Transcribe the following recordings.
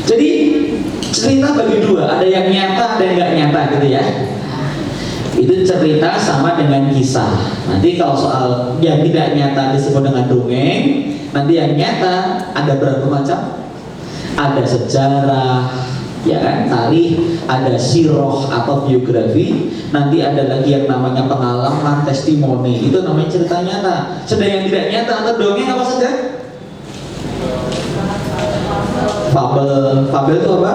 Jadi cerita bagi dua, ada yang nyata dan nggak nyata gitu ya. Itu cerita sama dengan kisah. Nanti kalau soal yang tidak nyata disebut dengan dongeng. Nanti yang nyata ada berapa macam? Ada sejarah, ya kan, tarikh, ada siroh atau biografi. Nanti ada lagi yang namanya pengalaman, testimoni. Itu namanya cerita nyata. Sedang yang tidak nyata atau dongeng apa saja? Fabel. Fabel itu apa?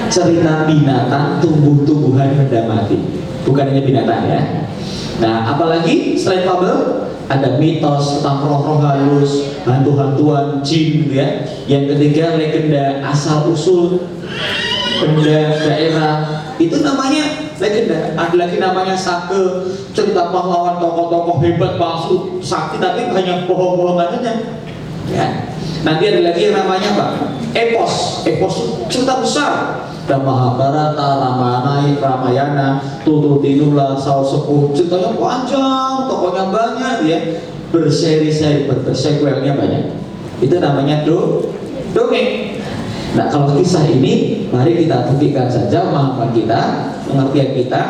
Cerita binatang, tumbuh-tumbuhan, benda mati. Bukan hanya binatang ya. Nah, apalagi selain fabel, ada mitos tentang roh-roh halus, hantu-hantuan, jin gitu ya. Yang ketiga, legenda asal usul benda daerah. Itu namanya legenda. Ada lagi namanya sake, cerita pahlawan, tokoh-tokoh hebat, palsu, sakti, tapi hanya bohong-bohongan saja. Ya. Nanti ada lagi yang namanya apa? Epos. Epos cerita besar. Ada Mahabharata, Ramayana, Tututinula, Saur Sepuh. Ceritanya panjang, tokohnya banyak ya. Berseri-seri, bersequelnya banyak. Itu namanya dongeng. Nah, kalau kisah ini, mari kita buktikan saja pemahaman kita, pengertian kita.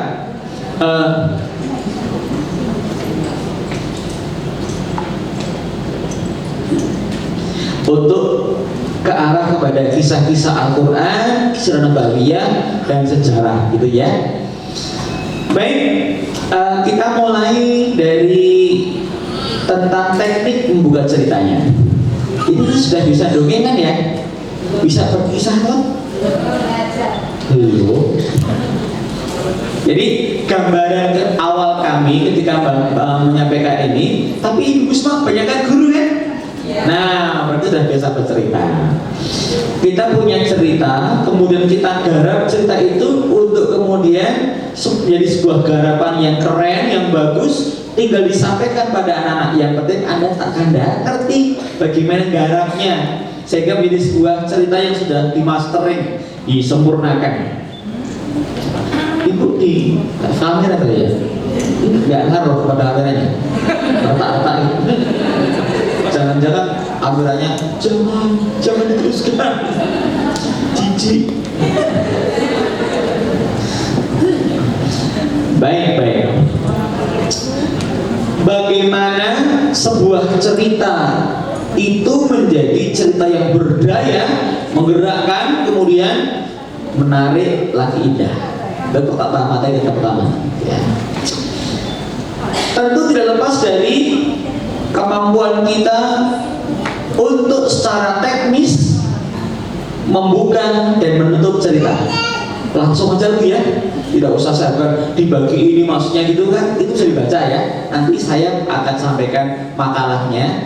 Untuk ke arah kepada kisah-kisah Al-Quran, kisah Nabawiyah, dan sejarah gitu ya. Baik, kita mulai dari tentang teknik membuka ceritanya. Ini sudah bisa dongeng kan ya? Bisa berkisah kan? Belum. Jadi gambaran awal kami ketika menyampaikan ini, tapi Ibu Gusma banyak kan guru kan? Nah, berarti sudah biasa bercerita. Kita punya cerita, kemudian kita garap cerita itu untuk kemudian menjadi sebuah garapan yang keren, yang bagus, tinggal disampaikan pada anak-anak. Yang penting Anda ngerti bagaimana garapnya, sehingga menjadi sebuah cerita yang sudah dimastering, disempurnakan. Ibu di kamera kali ya? Ini nggak ngaruh pada kameranya, retak-retak itu. Jangan-jangan kameranya jangan diteruskan, jijik. Baik. Bagaimana sebuah cerita itu menjadi cerita yang berdaya, menggerakkan, kemudian menarik, lagi indah. Dan materi yang pertama ya. Tentu tidak lepas dari kemampuan kita untuk secara teknis membuka dan menutup cerita. Langsung aja Bu ya, tidak usah saya dibagi ini maksudnya gitu kan, itu bisa dibaca ya. Nanti saya akan sampaikan makalahnya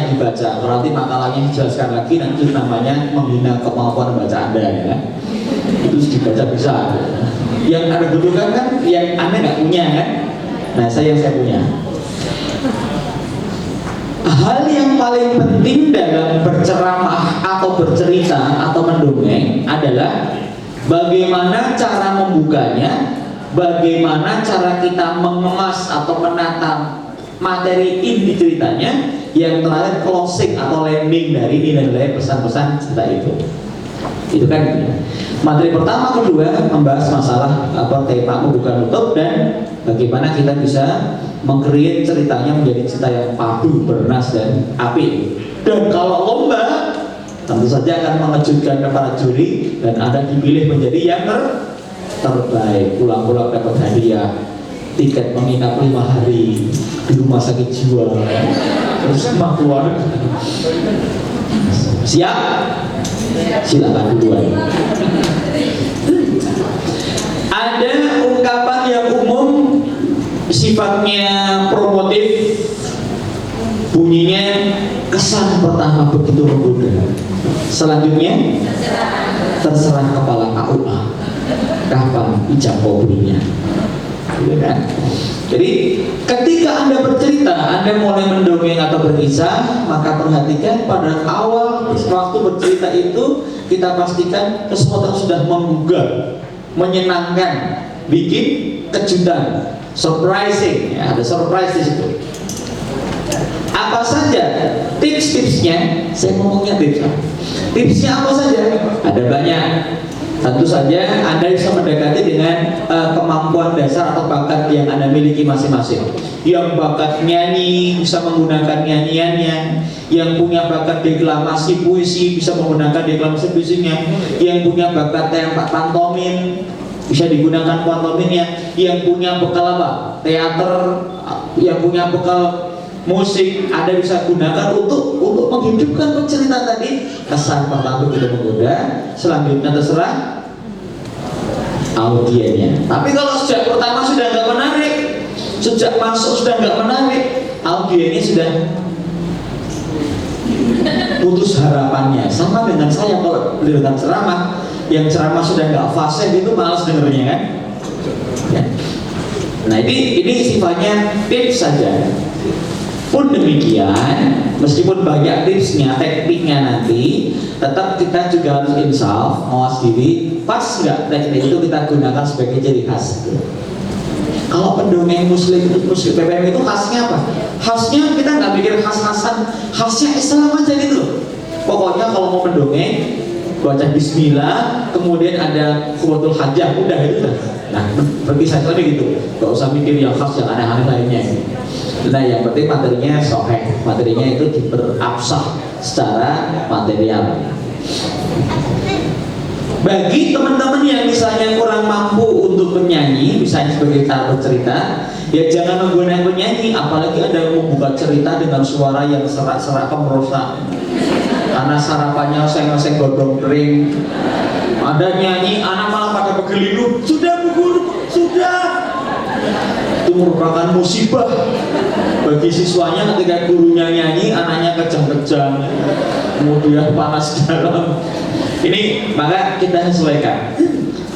dibaca. Berarti makalahnya dijelaskan lagi, nanti namanya menghina kemampuan membaca Anda ya. Itu dibaca bisa. Yang Anda butuhkan kan, yang Anda nggak punya kan. Nah, saya punya. Hal yang paling penting dalam berceramah atau bercerita atau mendongeng adalah bagaimana cara membukanya, bagaimana cara kita mengemas atau menata materi inti ceritanya, yang terakhir closing atau landing dari nilai-nilai pesan-pesan cerita itu. Itu kan materi pertama, kedua membahas masalah tema membuka tutup dan bagaimana kita bisa meng-create ceritanya menjadi cerita yang padu, bernas dan apik. Dan kalau lomba, tentu saja akan mengejutkan para juri dan Anda dipilih menjadi yang terbaik. Pulang-pulang dapat hadiah, tiket menginap 5 hari di rumah sakit jiwa, terus rumah keluarga. Siap? Silakan duluan. Ada ungkapan yang umum, sifatnya promotif, bunyinya kesan pertama begitu menggoda. Selanjutnya terserah kepala KUA kapan ijab kabulnya. Jadi ketika Anda bercerita, Anda mulai mendongeng atau berkisah, maka perhatikan pada awal waktu bercerita itu kita pastikan sesuatu yang sudah menggugah, menyenangkan, bikin kejutan, surprising, ya, ada surprise di situ. Apa saja tips Tips-tipsnya, saya ngomongnya tips. Tipsnya apa saja? Ada banyak. Tentu saja Anda bisa mendekati dengan kemampuan dasar atau bakat yang Anda miliki masing-masing. Yang bakat nyanyi bisa menggunakan nyanyiannya, yang punya bakat deklamasi puisi bisa menggunakan deklamasi puisinya, yang punya bakat tempat pantomim bisa digunakan pantominnya, yang punya bekal apa? Teater, yang punya bekal musik Anda bisa gunakan untuk menghidupkan pencerita tadi. Kesan pertama tidak menggoda, selanjutnya terserah audiennya. Tapi kalau sejak pertama sudah nggak menarik, sejak masuk sudah nggak menarik, audiennya sudah putus harapannya. Sama dengan saya kalau mendengarkan ceramah, yang ceramah sudah nggak fasih itu malas dengernya kan? Ya. Nah ini sifatnya tips saja. Pun demikian, meskipun banyak tipsnya, tekniknya nanti, tetap kita juga harus insaf, mawas diri, pas nggak teknik itu kita gunakan sebagai ciri khas. Kalau pendongeng muslim PPM itu khasnya apa? Khasnya kita nggak mikir khas-khasan, khasnya Islam aja gitu. Pokoknya kalau mau pendongeng, baca Bismillah, kemudian ada khutbatul hajah, udah itu dah. Nah, pergi saja gitu, nggak usah mikir yang khas, yang aneh-aneh lainnya. Nah, yang penting materinya sahih, materinya itu diperabsah secara material. Bagi teman-teman yang misalnya kurang mampu untuk menyanyi, misalnya sebagai cara bercerita, ya jangan menggunakan penyanyi, apalagi ada membuka cerita dengan suara yang serak-serak kemerosak. Karena sarapannya oseng-oseng godong kering, ada nyanyi, anak malah pada pegelilu, sudah Bu Guru, sudah. Itu merupakan musibah bagi siswanya ketika gurunya nyanyi, anaknya kejang-kejang, kemudian panas dalam. Ini maka kita sesuaikan.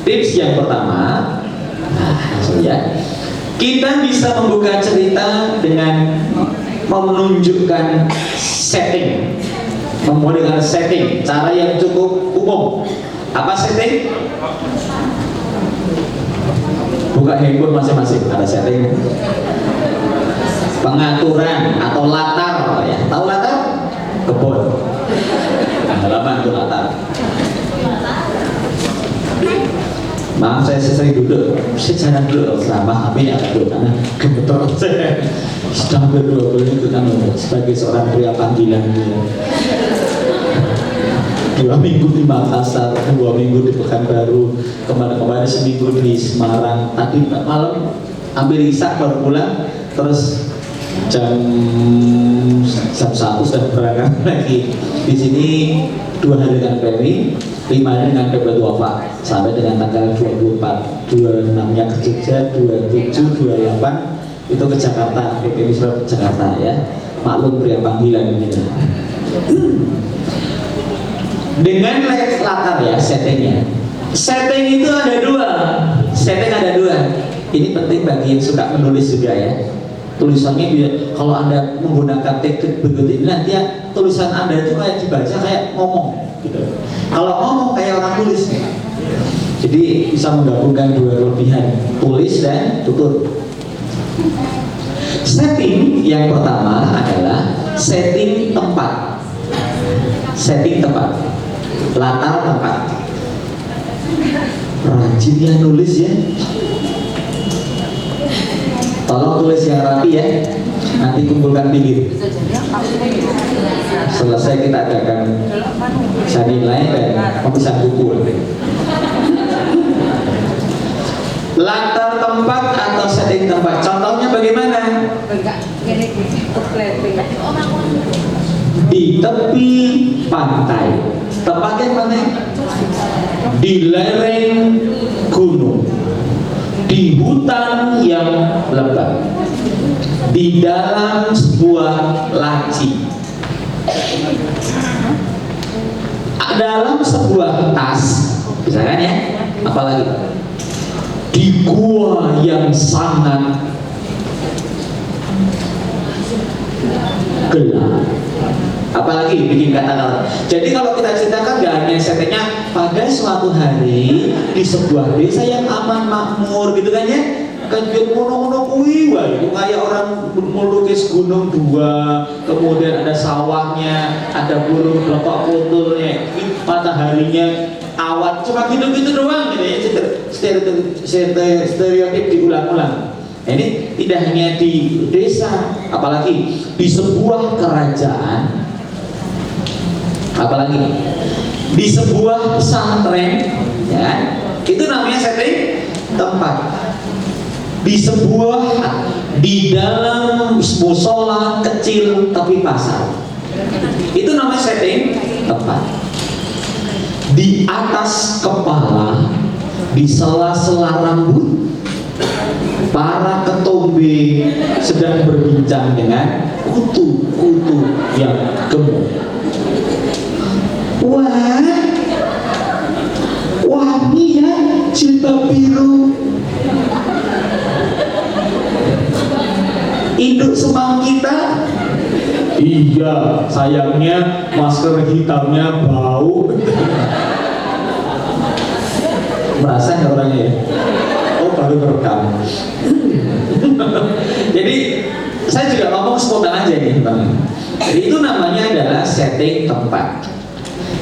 Tips yang pertama, kita bisa membuka cerita dengan menunjukkan setting, membuat setting, cara yang cukup umum. Apa setting? Buka handphone masing-masing, ada setting. Pengaturan atau latar, ya. Tahu latar? Kebun. Halaman itu latar. Maaf saya sering duduk, saya jarang duduk ceramah, tapi ini agak duduk karena gemeter saya. Sedang berdua itu kan sebagai seorang pria panggilan. 2 minggu di Makassar, 2 minggu di Pekanbaru, kemarin seminggu di Semarang. Tadi malam ambil isak baru pulang, terus jam 1 sudah berangkat lagi. Di sini 2 hari dengan PMI, 5 hari dengan PPT Wafa, sampai dengan tanggal 24, 26 nya ke Jogja, 27, 28 itu ke Jakarta, PPI Surabaya Jakarta ya. Maklum pria panggilan gitu. Dengan latar ya settingnya. Setting itu ada 2. Setting ada 2. Ini penting bagi yang suka menulis juga ya. Tulisannya biar kalau Anda menggunakan teknik begitu ini nanti ya, tulisan Anda itu kayak dibaca kayak ngomong gitu. Kalau ngomong kayak orang tulis. Jadi bisa menggabungkan 2 kelebihan, tulis dan tutur. Setting yang pertama adalah setting tempat. Setting tempat. Latar tempat. Rajinnya nulis ya. Tolong tulis yang rapi ya. Nanti kumpulkan pinggir. Selesai kita adakan nilai dan pemesan buku. Latar tempat atau setting tempat. Contohnya bagaimana? Di tepi pantai. Tempatnya mana? Di lereng gunung, di hutan yang lebat, di dalam sebuah laci, dalam sebuah tas, misalkan ya, apalagi di gua yang sangat gelap. Apalagi bikin kata-kata. Jadi kalau kita ceritakan gak hanya settingnya pada suatu hari di sebuah desa yang aman makmur gitu kan ya. kajian mono-mono kuwi wae itu kayak orang melukis gunung dua, kemudian ada sawahnya, ada burung kelopak fotonya, mataharinya, awan, cuma gitu-gitu doang gitu ya, stereotip diulang-ulang. Nah, ini tidak hanya di desa, apalagi di sebuah kerajaan, apalagi di sebuah pesantren, ya, itu namanya setting tempat. Di dalam musola kecil tapi pasar, itu namanya setting tempat. Di atas kepala, di sela-sela rambut, para ketombe sedang berbincang dengan kutu-kutu yang gemuk. Wah, wangi ya jilbab biru. Induk semang kita. Iya, sayangnya masker hitamnya bau. Merasa nggak orangnya ya? Oh, baru merekam. Jadi saya juga ngomong spontan aja nih Bang. Jadi itu namanya adalah setting tempat.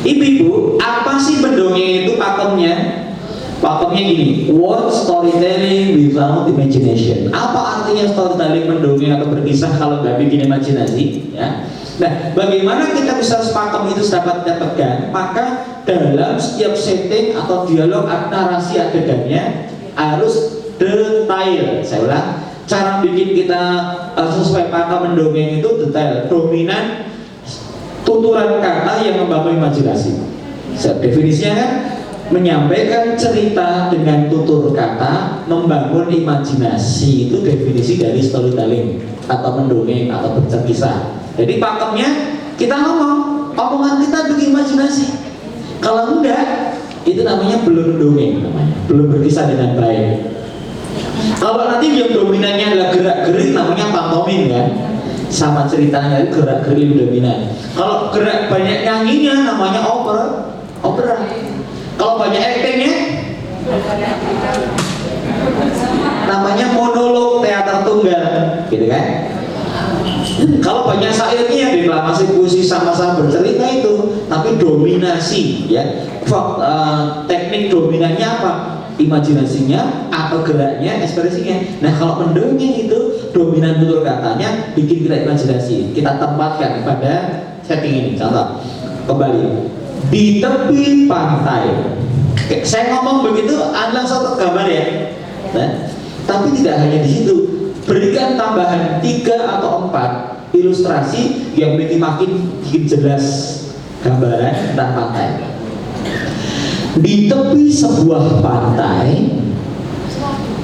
Ibu-ibu, apa sih mendongeng itu pakemnya? Pakemnya gini, what storytelling without imagination. Apa artinya storytelling mendongeng atau berkisah kalau nggak bikin imajinasi? Ya. Nah, bagaimana kita bisa sepakem itu dapat didapatkan? Maka dalam setiap setting atau dialog narasi adegannya harus detail. Saya ulang, cara bikin kita sesuai pakem mendongeng itu detail, dominan, tuturan kata yang membangun imajinasi. Definisinya kan menyampaikan cerita dengan tutur kata, membangun imajinasi, itu definisi dari storytelling atau mendongeng atau bercerita. Jadi pakemnya kita ngomong, omongan kita bikin imajinasi. Kalau enggak, itu namanya belum mendongeng, belum berkisah dengan baik. Kalau nanti yang dominannya adalah gerak-gerik, namanya pantomim kan, sama ceritanya gerak-gerik dominan. Kalau gerak banyak nyanyinya, namanya opera. Kalau banyak actingnya, namanya monolog teater tunggal, gitu kan? Kalau banyak syairnya, deklamasi puisi sama-sama bercerita itu, tapi dominasi, ya, teknik dominannya apa? Imajinasinya atau geraknya, ekspresinya. Nah, kalau mendongeng itu dominan tutur katanya, bikin kita imajinasi. Kita tempatkan pada setting ini. Contoh, kembali di tepi pantai. Saya ngomong begitu, Anda langsung tergambar ya. Nah, tapi tidak hanya di situ. Berikan tambahan 3 atau 4 ilustrasi yang makin jelas gambaran tentang pantai. Di tepi sebuah pantai,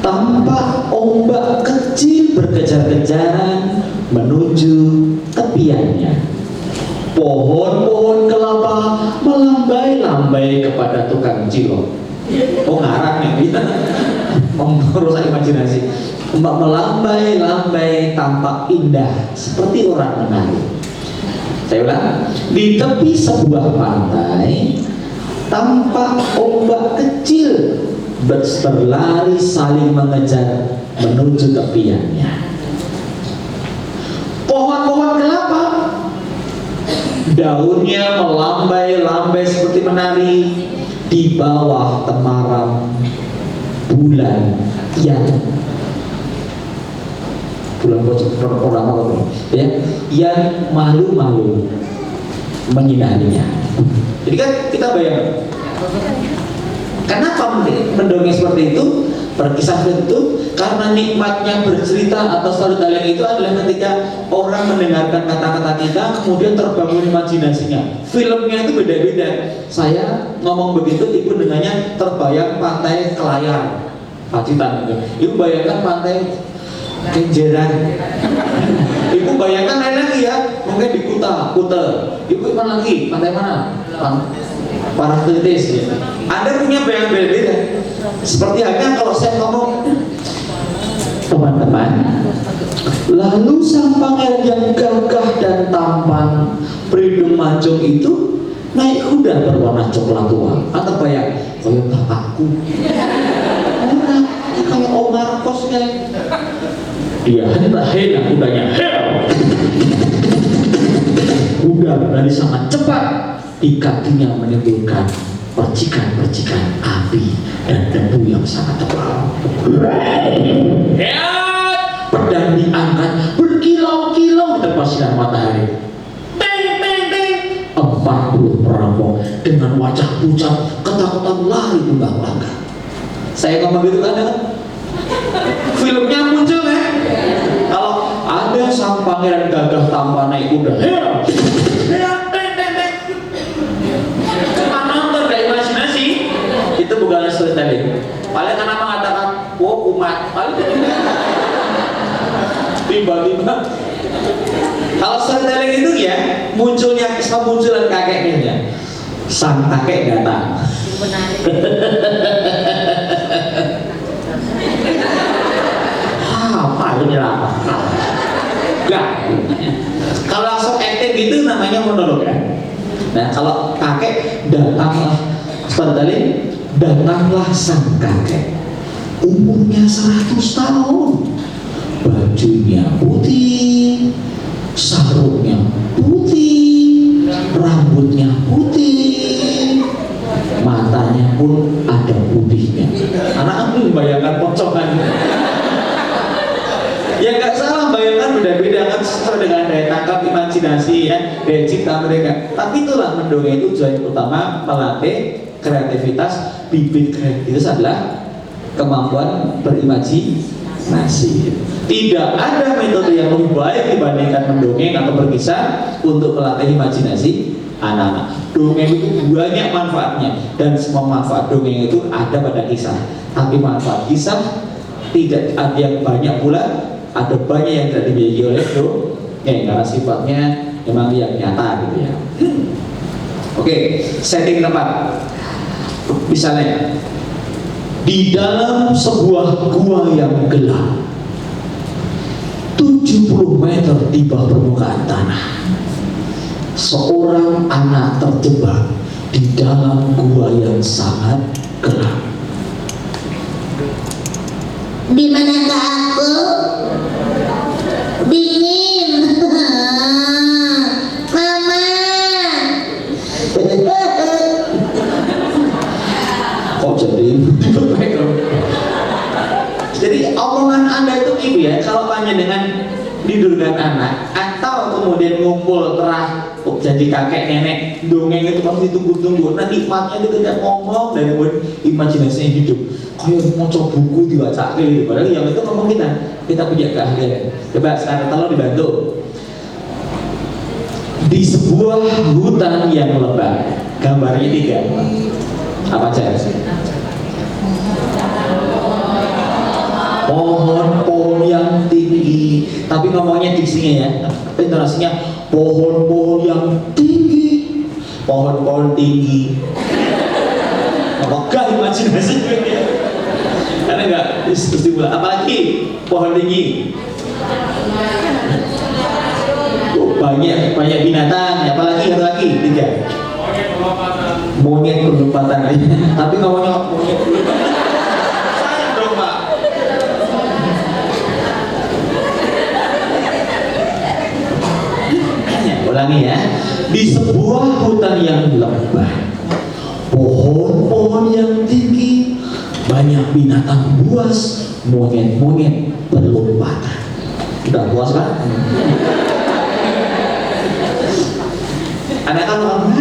tampak ombak kecil berkejar-kejaran menuju tepiannya. Pohon-pohon kelapa melambai-lambai kepada tukang cilok. Oh, ngarang ya kita merusak imajinasi. Ombak melambai-lambai tampak indah seperti orang menari. Saya ulang, di tepi sebuah pantai tampak ombak kecil berlari saling mengejar menuju tepiannya. Pohon-pohon kelapa daunnya melambai-lambai seperti menari di bawah temaram bulan yang yang malu-malu menyinarinya. Jadi kan kita bayangkan, kenapa mendongeng seperti itu, berkisah seperti itu? Karena nikmatnya bercerita atau storytelling itu adalah ketika orang mendengarkan kata-kata kita, kemudian terbangun imajinasinya. Filmnya itu beda-beda. Saya ngomong begitu, ibu dengannya terbayang pantai Kelayar, Pacitan. Ibu bayangkan pantai Kenjeran. Ibu bayangkan lain lagi ya, mungkin di Kuta. Ibu mana lagi? Pantai mana? Parangtritis ya. Anda punya bayangan beda-beda. Seperti halnya kalau saya ngomong, teman-teman, lalu sang pangeran yang gagah dan tampan berhidung mancung itu naik kuda berwarna coklat tua. Anda bayang, kayak bapakku. Kayak Om Marcos kayak Dia hentak kudanya, kuda berlari sangat cepat, di kakinya menimbulkan percikan-percikan api dan debu yang sangat tebal. Pedang diangkat berkilau-kilau di tempat sinar matahari. 40 perampok dengan wajah pucat ketakutan lari tunggang langkah. Saya ngomong gitu kan, filmnya muncul ya. Kalau ada sang pangeran gagah tanpa naik kuda, cuma nonton dari imajinasi, itu bukan storytelling. Paling karena mengatakan, wow umat, paling tiba-tiba. Kalau storytelling itu ya munculnya kemunculan kakeknya, sang kakek datang. Apa ini apa? Enggak. Kalau langsung acting gitu namanya monolog ya. Nah kalau kakek datanglah, storytelling, datanglah sang kakek, umurnya 100 tahun, bajunya putih, sarungnya putih, rambutnya putih, matanya pun ada putihnya. Anak aku membayangkan pocongan. Ya nggak salah, bayangkan beda-beda kan sesuai dengan daya tangkap imajinasi ya, daya cipta mereka. Tapi itulah mendongeng itu tujuan utama melatih kreativitas. Bibit kreativitas adalah kemampuan berimajinasi. Tidak ada metode yang lebih baik dibandingkan mendongeng atau berkisah untuk melatih imajinasi anak-anak. Dongeng itu banyak manfaatnya, dan semua manfaat dongeng itu ada pada kisah. Tapi manfaat kisah tidak ada yang banyak pula, ada banyak yang tidak dimiliki oleh dongeng karena sifatnya memang yang nyata gitu ya. Oke, setting tempat. Misalnya di dalam sebuah gua yang gelap 70 meter di bawah permukaan tanah, seorang anak terjebak di dalam gua yang sangat gelap. Di manakah aku? Dingin. Mama. Kok jadi omongan Anda itu ibu ya, kalau tanya dengan tidurkan anak atau kemudian ngumpul terah jadi kakek nenek, dongeng itu pasti tunggu-tunggu. Nah nikmatnya itu tidak ngomong dan imajinasinya hidup. Kayak mau coba buku dibaca gitu. Padahal yang itu ngomong kita punya keahlian. Coba sekarang tolong dibantu. Di sebuah hutan yang lebat, gambarnya 3. Apa aja? Pohon-pohon yang tinggi, tapi ngomongnya diksinya ya, intonasinya pohon-pohon yang tinggi, pohon-pohon tinggi. Apakah imajinasi? Karena enggak istimewa. Apalagi pohon tinggi. Banyak binatang. Apalagi satu lagi 3. Monyet berlompatan. Tapi ngomongnya monyet berlompatan. Sayang dong Pak. Ulangi ya. Di sebuah hutan yang lebat, pohon-pohon yang tinggi, banyak binatang buas, monyet-monyet berlompatan. Udah puas kan? Ada kan orang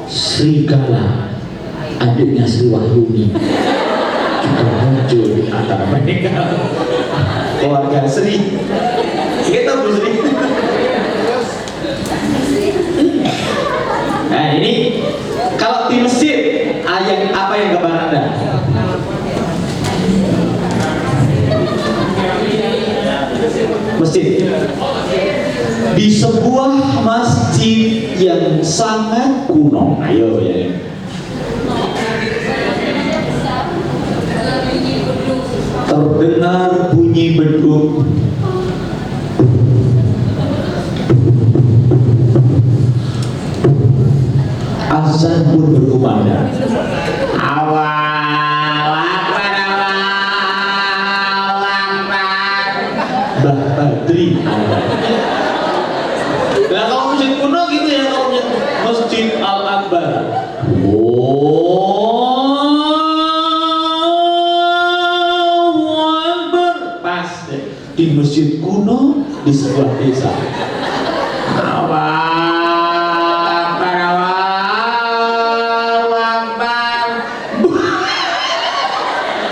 serigala, adiknya Sri Wahyuni juga muncul di antara mereka. Keluarga Sri, kita Bu Sri. Nah ini kalau di masjid, apa yang gambar Anda? Masjid. Di sebuah masjid yang sangat kuno. Ayo ya. Terdengar bunyi beduk. berkumandang. Awal akbar, awal akbar. Mbah Badri. Nah kalau masjid kuno gitu ya, kalau Masjid Al Akbar. Pas deh. Di masjid kuno di sebuah desa.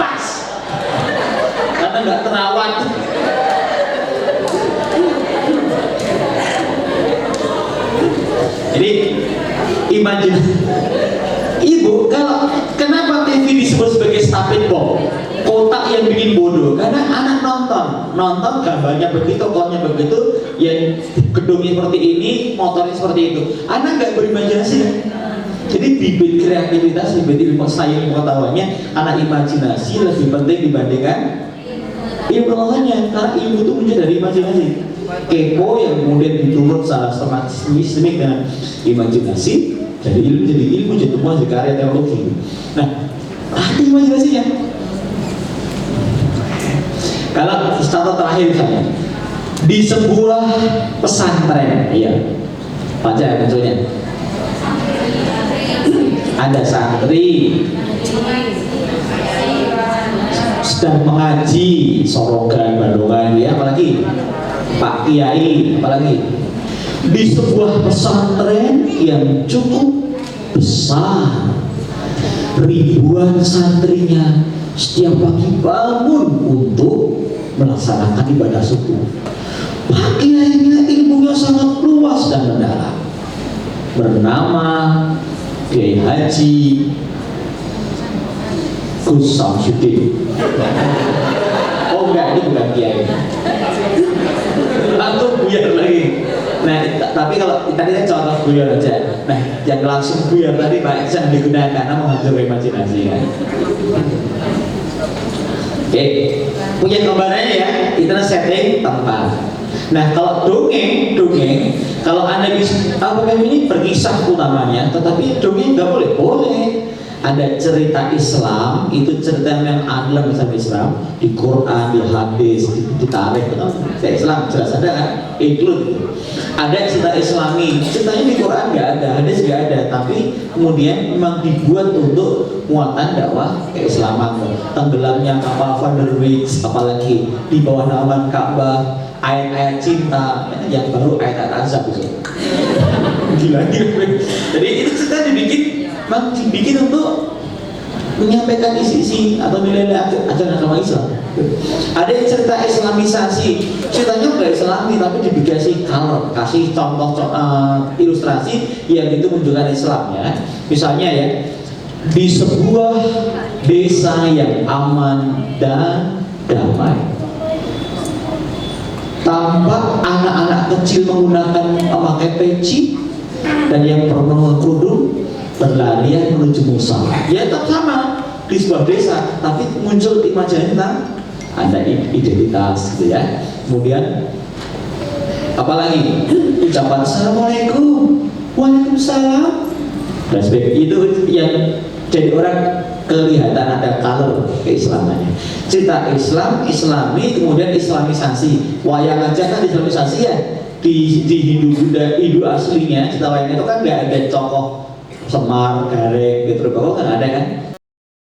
Pas. Karena nggak terawat. Jadi imajinasi. Ibu, kalau kenapa TV disebut sebagai stupid bomb? Kotak yang bikin bodoh, karena anak nonton gambarnya begitu, tokohnya begitu, yang gedungnya seperti ini, motornya seperti itu. Anak nggak berimajinasi. Jadi bibit kreativitas, bibit ilmu sains pengetahuannya, anak imajinasi lebih penting dibandingkan ilmu pengetahuannya, karena ilmu itu muncul dari imajinasi. Kepo yang kemudian diturut secara sistemik dengan imajinasi, jadi ilmu jadi semua jadi karya teknologi. Nah, itu imajinasinya. Kalau contoh terakhir misalnya di sebuah pesantren, iya, baca ya contohnya. Ada santri sedang mengaji Sorogan, Bandungan, ya, apalagi Pak Kiai, apalagi di sebuah pesantren yang cukup besar, ribuan santrinya setiap pagi bangun untuk melaksanakan ibadah subuh. Pak Kiainya ilmunya sangat luas dan mendalam, bernama Kiai Haji Gus Samsudin. Oh enggak, ini bukan Kiai. Langsung buyar lagi. Nah, tapi kalau tadi kan contoh buyar aja. Nah, yang langsung buyar tadi Pak Iksan digunakan karena menghancurkan imajinasi kan. Oke, punya gambarannya ya. Itu setting tempat. Nah, kalau dongeng, kalau Anda bisa ini berkisah utamanya, tetapi dongeng nggak boleh. Ada cerita Islam, itu cerita yang ada dalam Islam, di Quran, di hadis, ditarik, cerita Islam jelas ada kan, include. Ada cerita Islami, ceritanya di Quran nggak ada, hadis nggak ada, tapi kemudian memang dibuat untuk muatan dakwah keislaman. Tenggelamnya kapal Van der Wijk, apalagi di bawah naungan Ka'bah, ayat-ayat cinta, yang baru ayat azab itu. Gila. Jadi itu cerita dibikin untuk menyampaikan isi-isi atau nilai-nilai ajaran agama Islam. Ada yang cerita Islamisasi, ceritanya nggak Islami tapi dikasih color, kasih contoh ilustrasi yang itu menunjukkan Islam ya. Misalnya ya, di sebuah desa yang aman dan damai, tampak anak-anak kecil menggunakan memakai peci dan yang perempuan kerudung berlarian menuju musola. Ya tetap sama di sebuah desa, tapi muncul imajinasi tentang ada identitas gitu ya. Kemudian apalagi ucapan Assalamualaikum, Waalaikumsalam, dan sebagainya, itu yang jadi orang kelihatan ada color keislamannya. Cerita Islam, Islami, kemudian Islamisasi. Wayang aja kan Islamisasi ya. Di Hindu aslinya cerita wayang itu kan nggak ada tokoh Semar, Gareng, gitu, kan ada kan?